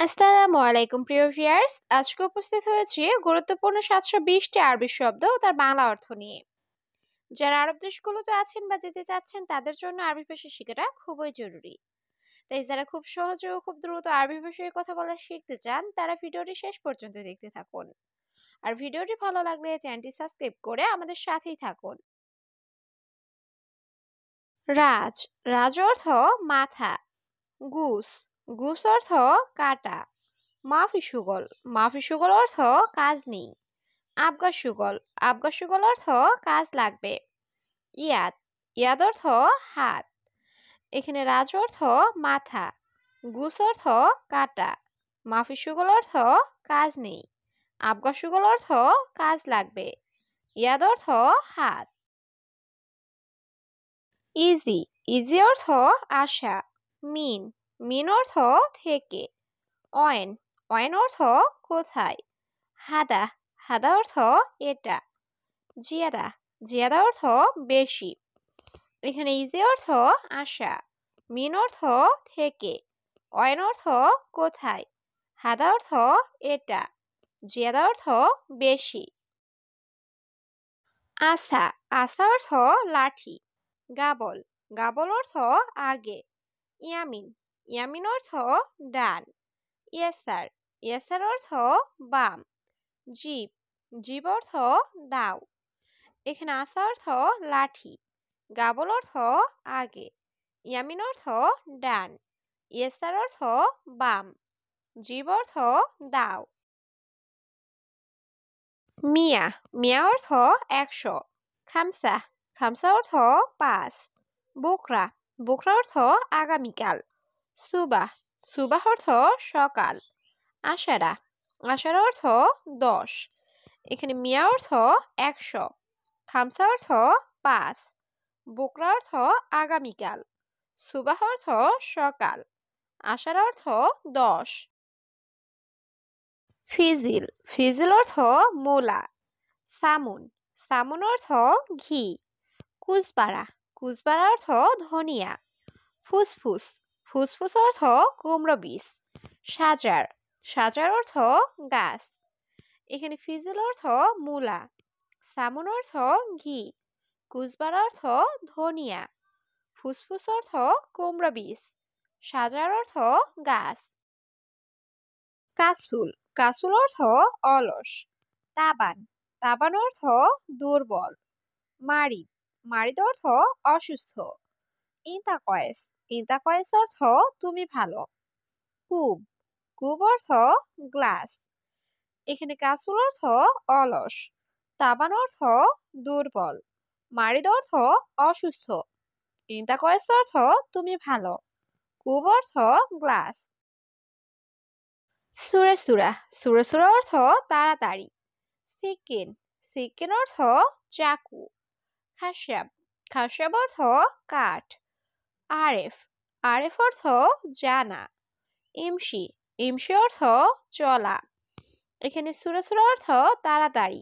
আসসালামু আলাইকুম প্রিয় ভিউয়ার্স, আজকে উপস্থিত হয়েছি গুরুত্বপূর্ণ 720টি আরবি শব্দ ও তার বাংলা অর্থ নিয়ে। যারা আরব দেশগুলোতে আছেন বা যেতে চাচ্ছেন তাদের জন্য আরবি ভাষা শেখাটা খুবই জরুরি। তাই যারা খুব সহজে ও খুব দ্রুত আরবি ভাষায় কথা বলা শিখতে চান তারা ভিডিওটি শেষ পর্যন্ত দেখতে থাকুন। আর ভিডিওটি ভালো লাগলে চ্যানেলটি সাবস্ক্রাইব করে আমাদের সাথেই থাকুন। রাজ, রাজ অর্থ মাথা। গুস, গুস অর্থ কাটা। মাফি সুগল, মাফি সুগল অর্থ কাজ নেই। আবগা সুগল, আবগা সুগল অর্থ কাজ লাগবে। ইয়াদ, ইয়াদ অর্থ হাত। এখানে রাজ অর্থ মাথা, গুস অর্থ কাটা, মাফি সুগল অর্থ কাজ নেই, আবগা সুগল অর্থ কাজ লাগবে, ইয়াদ অর্থ হাত। ইজি, ইজি অর্থ আশা। মিন, মিন অর্থ থেকে। অয়েন, অয়েন অর্থ কোথায়। হাদা, হাদা অর্থ এটা। জিয়াদা, জিয়াদা অর্থ বেশি। এখানে ইজি অর্থ আশা, মিন অর্থ থেকে, অয়েন অর্থ কোথায়, হাদা অর্থ এটা, জিয়াদা অর্থ বেশি। আসা, আসা অর্থ লাঠি। গাবল, গাবল অর্থ আগে। ইয়ামিন, ইয়ামিন অর্থ ডান। ইয়াসার, ইয়াসার অর্থ বাম। জিব, জিব অর্থ দাও। এখানে আসা অর্থ লাঠি, গাবল অর্থ আগে, ইয়ামিন অর্থ ডান, ইয়েসার অর্থ বাম, জিব অর্থ দাও। মিয়া, মিয়া অর্থ 100। খামসা, খামসা অর্থ 5। বুকরা, বুকরা অর্থ আগামীকাল। সুবাহ, সুবাহ অর্থ সকাল। আশারা, আশারা অর্থ 10। এখানে মিয়া অর্থ 100, খামসা অর্থ 5, বুকরা অর্থ আগামীকাল, সুবাহ অর্থ সকাল, আশার অর্থ 10। ফিজিল, ফিজিল অর্থ মূলা। সামুন, সামুন অর্থ ঘি। কুজবারা, কুজবারা অর্থ ধনিয়া। ফুসফুস, ফুসফুস অর্থ কুমড়ো বীজ। সাজার, সাজার অর্থ গাছ। এখানে ফিজিল অর্থ মূলা, সামুন অর্থ ঘি, কুজবার অর্থ ধনিয়া, ফুসফুস অর্থ কুমড়া বীজ, সাজার অর্থ গাছ। কাসুল, কাসুল অর্থ অলস। তাবান, তাবান অর্থ দুর্বল। মারিদ, মারিদ অর্থ অসুস্থ। ইন্তাকয়েস, ইন্তাকয়েস অর্থ তুমি ভালো। কুব, কুব অর্থ গ্লাস। এখানে কাসুল অর্থ অলস, তাবান অর্থ দুর্বল, মারিদ অর্থ অসুস্থ, ইন্তাকয়েস অর্থ তুমি ভালো, কুব অর্থ গ্লাস। সুরে সুরা, সুরে সুরা অর্থ তাড়াতাড়ি। সিকিন, সিকিন অর্থ চাকু। খাসাব, খাসাব অর্থ কাঠ। আরেফ, আরেফ অর্থ জানা। ইমসি, ইমসি অর্থ চলা। এখানে সুরা সুরা অর্থ তাড়াতাড়ি,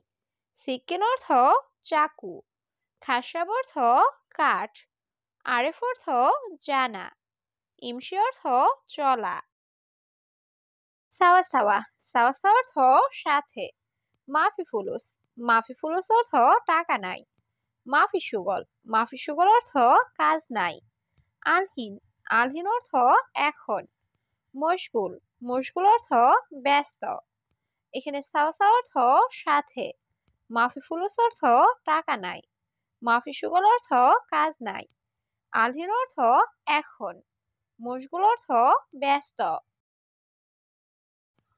সিকিন অর্থ চাকু, খাসাব অর্থ কাঠ, আরেফ অর্থ জানা, ইমসি অর্থ চলা। সাওয়া সাওয়া, সাওয়া সাওয়া অর্থ সাথে। মাফি ফুলুস, মাফি ফুলুস অর্থ টাকা নাই। মাফি সুগল, মাফি সুগল অর্থ কাজ নাই। আলহিন, আলহিন অর্থ এখন। মশগুল, মশগুল অর্থ ব্যস্ত। এখানে সাওয়া সাওয়া অর্থ সাথে। মাফি ফুলুস অর্থ টাকা নাই। মাফি সুগল অর্থ কাজ নাই। আলহিন অর্থ এখন। মশগুল অর্থ ব্যস্ত।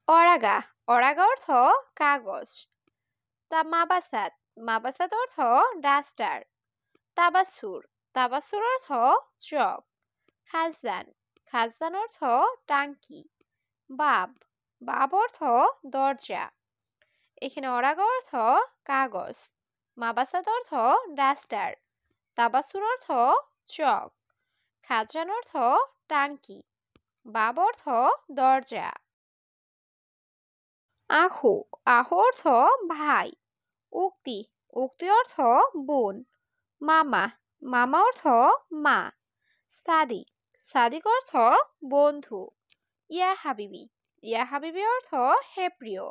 অরাগা, অরাগা অর্থ কাগজ। তা মাবাসাত, মাবাসাত অর্থ ডাস্টার। তাবাসুর, তাবাসুর অর্থ চক। খাজান, খাজান অর্থ টাঙ্কি। বাব, বাব অর্থ দরজা। এখানে অরাগা অর্থ কাগজ, মাবাসাত অর্থ ডাস্টার, তাবাসুর অর্থ চক, খাজান অর্থ টাঙ্কি, বাব অর্থ দরজা। আহু, আহু অর্থ ভাই। উক্তি, উক্তি অর্থ বোন। মামা, মামা অর্থ মা। সাদিক, সাদিক অর্থ বন্ধু। ইয়া হাবিবি, ইয়া হাবিবি অর্থ হে প্রিয়।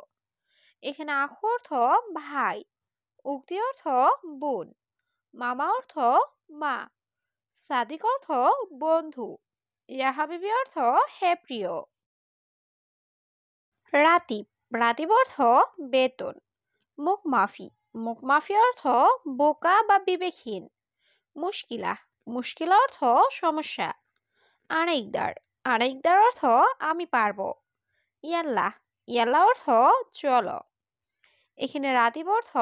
এখানে আখু অর্থ ভাই, উক্তি অর্থ বোন, মামা অর্থ মা, সাদিক অর্থ বন্ধু, ইয়া হাবিবি অর্থ হে প্রিয়। রাতিব, রাতিব অর্থ বেতন। মুখমাফি, মুখমাফি অর্থ বোকা বা বিবেকহীন। মুশকিলা, মুশকিলা অর্থ সমস্যা। আড়াইকদার, আড়াইকদার অর্থ আমি পারবো। ইয়াল্লাহ, ইয়াল্লাহ অর্থ চলো। এখানে রাতিব অর্থ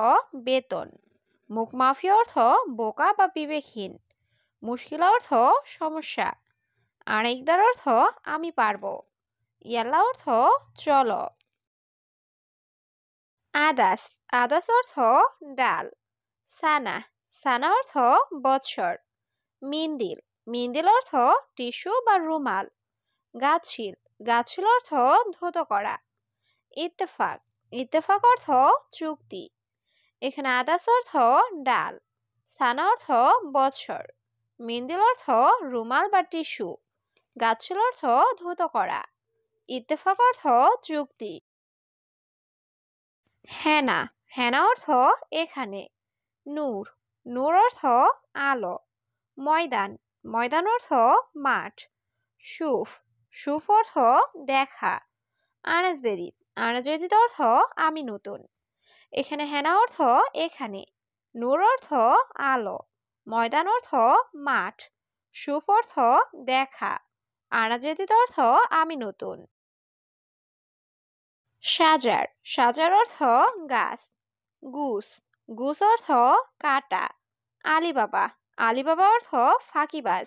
বেতন, মুখমাফি অর্থ বোকা বা বিবেকহীন, মুশকিলা অর্থ সমস্যা, আড়াইকদার অর্থ আমি পারবো, ইয়াল্লাহ অর্থ চলো। আদাস, আদাস অর্থ ডাল। সানা, সানা অর্থ বৎসর। মিন্দিল, মিন্দিল অর্থ টিস্যু বা রুমাল। গাছিল, গাছিল অর্থ ধুত করা। ইত্তেফাক, ইত্তেফাক অর্থ চুক্তি। এখানে আদাস অর্থ ডাল, সানা অর্থ বৎসর, মিন্দিল অর্থ রুমাল বা টিস্যু, গাছিল অর্থ ধুত করা, ইত্তেফাক অর্থ চুক্তি। হেনা, হেনা অর্থ এখানে। নূর, নূর অর্থ আলো। ময়দান, ময়দান অর্থ মাঠ। সুফ, সুফ অর্থ দেখা। আনাজদেরি, আনাজেদিত অর্থ আমি নতুন। এখানে হেনা অর্থ এখানে, নূর অর্থ আলো, ময়দান অর্থ মাঠ, সুফ অর্থ দেখা, আনাজেদিত অর্থ আমি নতুন। সাজার, সাজার অর্থ গাছ। গুস, গুস অর্থ কাটা। আলিবাবা, আলিবাবা অর্থ ফাঁকিবাজ।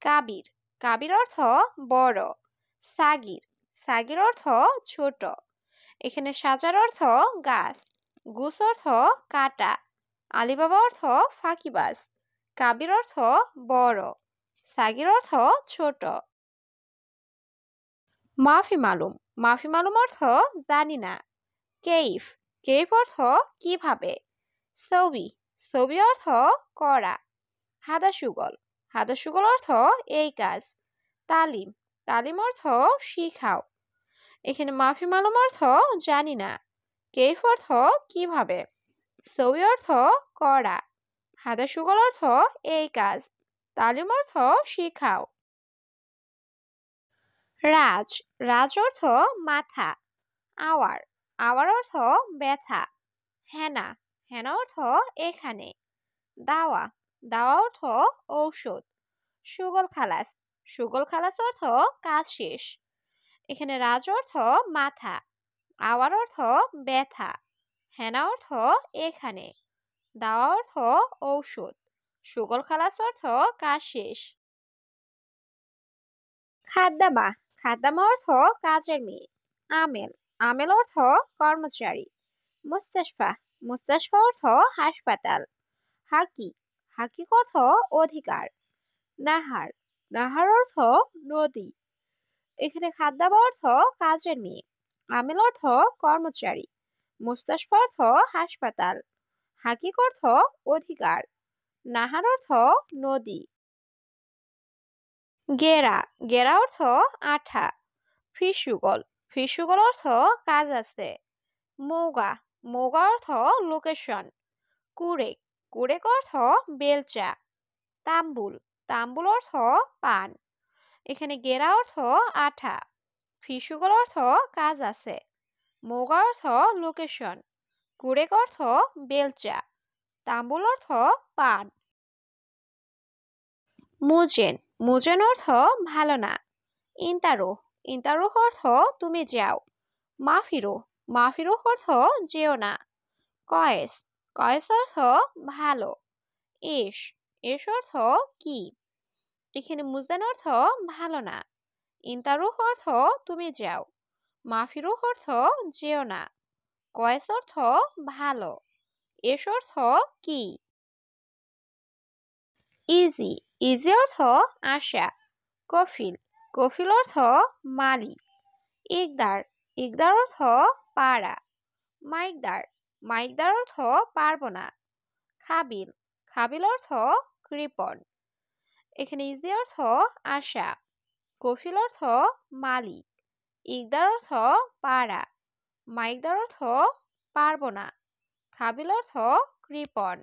কাবির, কাবির অর্থ বড়। সাগির, সাগির অর্থ ছোট। এখানে সাজার অর্থ গাছ, গুস অর্থ কাটা, আলিবাবা অর্থ ফাঁকিবাজ, কাবির অর্থ বড়, সাগির অর্থ ছোট। মাফি মালুম, মাফি মালুম অর্থ জানি না। কেইফ, কেইফ অর্থ কিভাবে। ছবি, ছবি অর্থ করা। হাদা সুগল, হাদা সুগল অর্থ এই কাজ। তালিম, তালিম অর্থ শিখাও। এখানে মাফি মালুম অর্থ জানি না, কেইফ অর্থ কিভাবে, ছবি অর্থ করা, হাদা সুগল অর্থ এই কাজ, তালিম অর্থ শিখাও। রাজ, রাজ অর্থ মাথা। আওয়ার, আওয়ার অর্থ ব্যথা। হেনা, হেনা অর্থ এখানে। দাওয়া, দাওয়া অর্থ ঔষধ। সুগল খালাস, সুগল খালাস অর্থ কাজ শেষ। এখানে রাজ অর্থ মাথা, আওয়ার অর্থ ব্যথা, হেনা অর্থ এখানে, দাওয়া অর্থ ঔষধ, সুগল খালাস অর্থ কাজ শেষ। খাদ্দামা, খাদ্দামা অর্থ কাজের মেয়ে। আমেল, আমেল অর্থ কর্মচারী। মুস্তাশফা, মুস্তাশফা অর্থ হাসপাতাল। হাকি, হাকিক অর্থ অধিকার। নাহার, নাহার অর্থ নদী। এখানে খাদ্দামা অর্থ কাজের মেয়ে, আমেল অর্থ কর্মচারী, মুস্তাশফা অর্থ হাসপাতাল, হাকিক অর্থ অধিকার, নাহার অর্থ নদী। গেরা, গেরা অর্থ আঠা। ফিসুগল, ফিসুগল অর্থ কাজ আছে। মৌগা, মৌগা অর্থ লোকেশন। কুড়েক, কুড়েক অর্থ বেলচা। তাম্বুল, তাম্বুল অর্থ পান। এখানে গেরা অর্থ আঠা, ফিসুগল অর্থ কাজ আছে, মৌগা অর্থ লোকেশন, কুড়েক অর্থ বেলচা, তাম্বুল অর্থ পান। মুজেন, মুজেন অর্থ ভালো না। ইন্তারো, ইন্তারো অর্থ তুমি যাও। মাফিরো, মাফিরো অর্থ যেও না। কয়েস, কয়েস অর্থ ভালো। এস, এস অর্থ কি। এখানে মুজেন অর্থ ভালো না, ইন্তারো অর্থ তুমি যাও, মাফিরো অর্থ যেও না, কয়েস অর্থ ভালো, এস অর্থ কি। ইজি, ইজি অর্থ আশা। কফিল, কফিল অর্থ মালিক। ইকদার, ইকদার অর্থ পারা। মাইকদার, মাইকদার অর্থ পারবো না। খাবিল, খাবিল অর্থ কৃপণ। এখানে ইজি অর্থ আশা, কফিল অর্থ মালিক, ইকদার অর্থ পারা, মাইকদার অর্থ পারবো না, খাবিল অর্থ কৃপণ।